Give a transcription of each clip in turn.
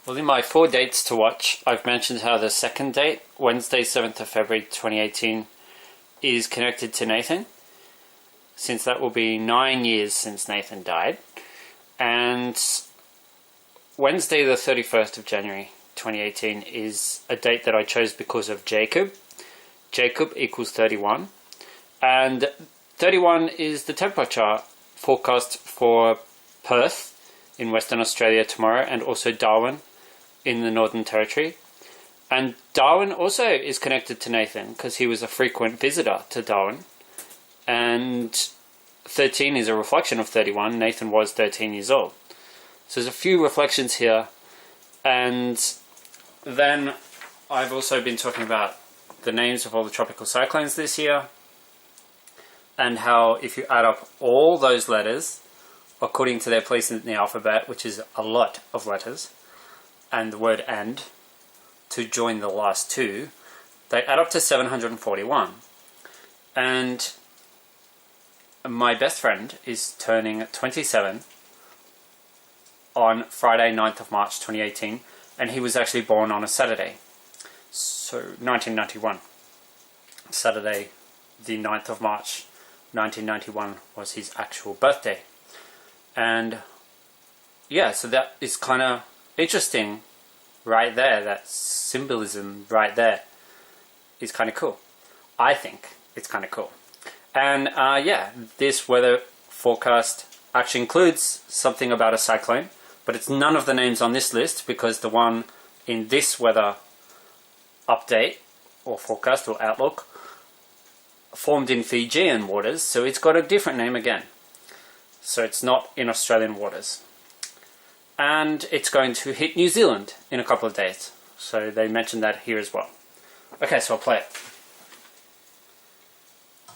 Well, in my 4 dates to watch, I've mentioned how the second date, Wednesday 7th of February 2018, is connected to Nathan, since that will be 9 years since Nathan died. And Wednesday the 31st of January 2018 is a date that I chose because of Jacob. Jacob equals 31. And 31 is the temperature forecast for Perth in Western Australia tomorrow, and also Darwin in the Northern Territory. And Darwin also is connected to Nathan because he was a frequent visitor to Darwin. And 13 is a reflection of 31. Nathan was 13 years old. So there's a few reflections here. And then I've also been talking about the names of all the tropical cyclones this year, and how if you add up all those letters according to their place in the alphabet, which is a lot of letters, and the word "and" to join the last two, they add up to 741. And my best friend is turning 27 on Friday 9th of March 2018, and he was actually born on a Saturday, so 1991. Saturday the 9th of March 1991 was his actual birthday. And yeah, so that is kind of interesting right there. That symbolism right there is kind of cool. I think it's kind of cool. And yeah, this weather forecast actually includes something about a cyclone, but it's none of the names on this list because the one in this weather update or forecast or outlook formed in Fijian waters, so it's got a different name again. So it's not in Australian waters. And it's going to hit New Zealand in a couple of days. So they mentioned that here as well. Okay, so I'll play it.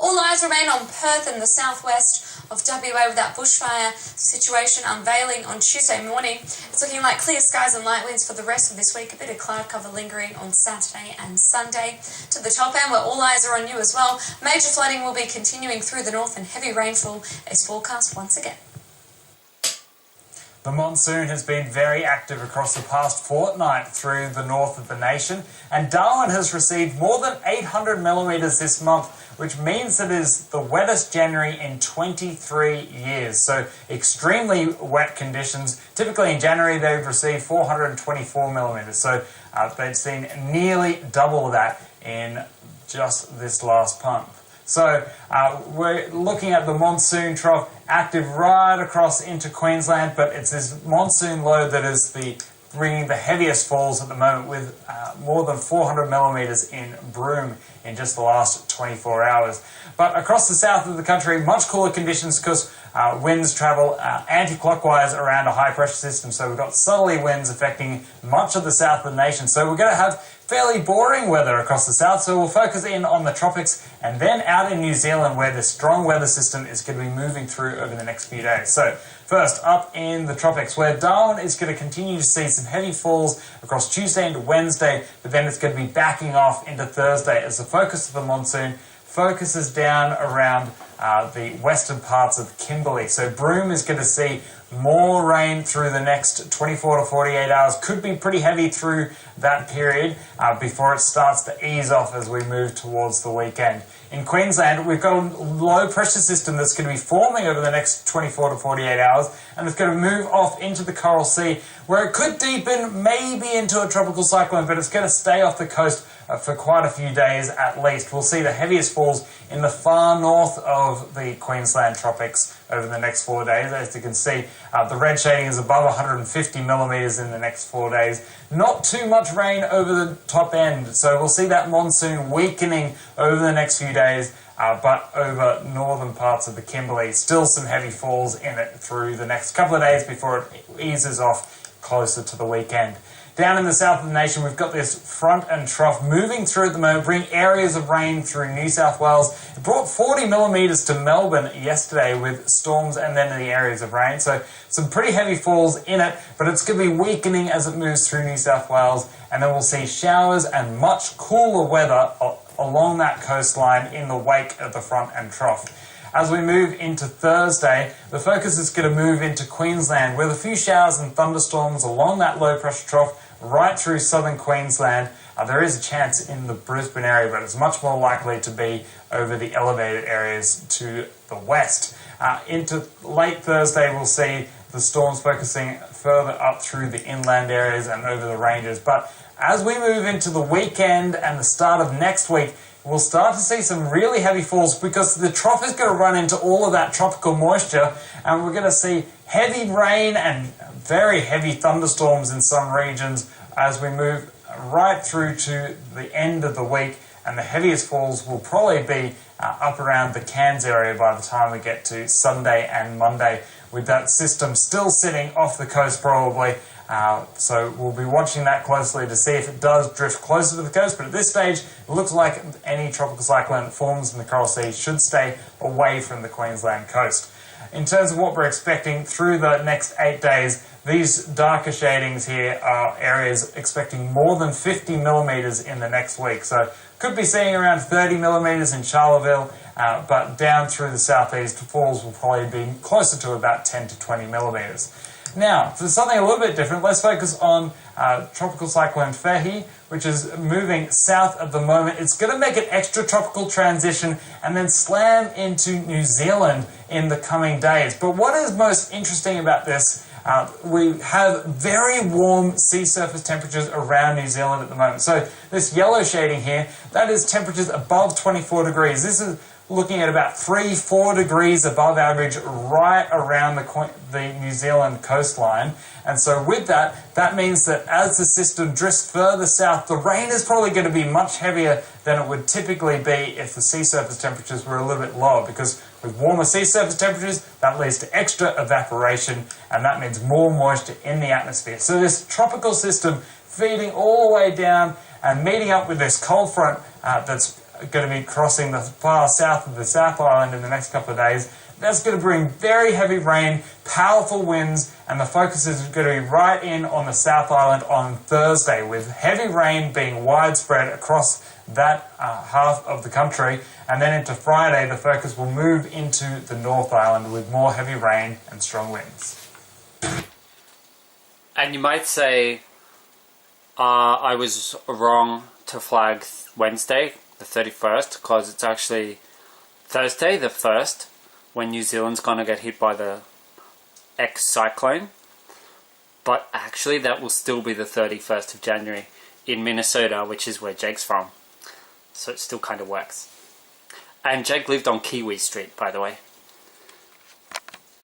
All eyes remain on Perth and the southwest of WA with that bushfire situation unveiling on Tuesday morning. It's looking like clear skies and light winds for the rest of this week. A bit of cloud cover lingering on Saturday and Sunday. To the top end, where all eyes are on you as well, major flooding will be continuing through the north and heavy rainfall is forecast once again. The monsoon has been very active across the past fortnight through the north of the nation, and Darwin has received more than 800 millimetres this month, which means that it is the wettest January in 23 years. So extremely wet conditions. Typically in January they've received 424 millimetres, so they've seen nearly double that in just this last month. So we're looking at the monsoon trough active right across into Queensland, but it's this monsoon low that is bringing the heaviest falls at the moment, with more than 400 millimetres in Broome in just the last 24 hours. But across the south of the country, much cooler conditions because winds travel anti-clockwise around a high pressure system. So we've got southerly winds affecting much of the south of the nation. So we're going to have fairly boring weather across the south. So we'll focus in on the tropics and then out in New Zealand, where the strong weather system is going to be moving through over the next few days. So first, up in the tropics, where Darwin is going to continue to see some heavy falls across Tuesday into Wednesday, but then it's going to be backing off into Thursday as the focus of the monsoon focuses down around the western parts of Kimberley. So Broome is going to see more rain through the next 24 to 48 hours. Could be pretty heavy through that period before it starts to ease off as we move towards the weekend. In Queensland, we've got a low pressure system that's going to be forming over the next 24 to 48 hours, and it's going to move off into the Coral Sea, where it could deepen maybe into a tropical cyclone, but it's going to stay off the coast for quite a few days at least. We'll see the heaviest falls in the far north of the Queensland tropics over the next 4 days. As you can see, the red shading is above 150 millimetres in the next 4 days. Not too much rain over the top end, so we'll see that monsoon weakening over the next few days, but over northern parts of the Kimberley. Still some heavy falls in it through the next couple of days before it eases off closer to the weekend. Down in the south of the nation, we've got this front and trough moving through at the moment, bring areas of rain through New South Wales. It brought 40 millimetres to Melbourne yesterday with storms and then the areas of rain. So some pretty heavy falls in it, but it's going to be weakening as it moves through New South Wales. And then we'll see showers and much cooler weather along that coastline in the wake of the front and trough. As we move into Thursday, the focus is going to move into Queensland with a few showers and thunderstorms along that low pressure trough right through southern Queensland. There is a chance in the Brisbane area, but it's much more likely to be over the elevated areas to the west. Into late Thursday, we'll see the storms focusing further up through the inland areas and over the ranges. But as we move into the weekend and the start of next week, we'll start to see some really heavy falls because the trough is going to run into all of that tropical moisture, and we're going to see heavy rain and very heavy thunderstorms in some regions as we move right through to the end of the week. And the heaviest falls will probably be up around the Cairns area by the time we get to Sunday and Monday, with that system still sitting off the coast probably. So we'll be watching that closely to see if it does drift closer to the coast, but at this stage it looks like any tropical cyclone that forms in the Coral Sea should stay away from the Queensland coast. In terms of what we're expecting through the next 8 days, these darker shadings here are areas expecting more than 50 millimetres in the next week. So could be seeing around 30 millimetres in Charleville, but down through the southeast, falls will probably be closer to about 10 to 20 millimetres. Now, for something a little bit different, let's focus on Tropical Cyclone Fehi, which is moving south at the moment. It's going to make an extratropical transition and then slam into New Zealand in the coming days. But what is most interesting about this, we have very warm sea surface temperatures around New Zealand at the moment. So this yellow shading here, that is temperatures above 24 degrees. This is looking at about 3-4 degrees above average right around the New Zealand coastline. And so with that, that means that as the system drifts further south, the rain is probably going to be much heavier than it would typically be if the sea surface temperatures were a little bit lower, because with warmer sea surface temperatures, that leads to extra evaporation, and that means more moisture in the atmosphere. So this tropical system feeding all the way down and meeting up with this cold front that's going to be crossing the far south of the South Island in the next couple of days. That's going to bring very heavy rain, powerful winds, and the focus is going to be right in on the South Island on Thursday, with heavy rain being widespread across that half of the country. And then into Friday, the focus will move into the North Island with more heavy rain and strong winds. And you might say, I was wrong to flag Wednesday, the 31st, because it's actually Thursday, the 1st, when New Zealand's going to get hit by the X-cyclone. But actually that will still be the 31st of January in Minnesota, which is where Jake's from. So it still kind of works. And Jake lived on Kiwi Street, by the way.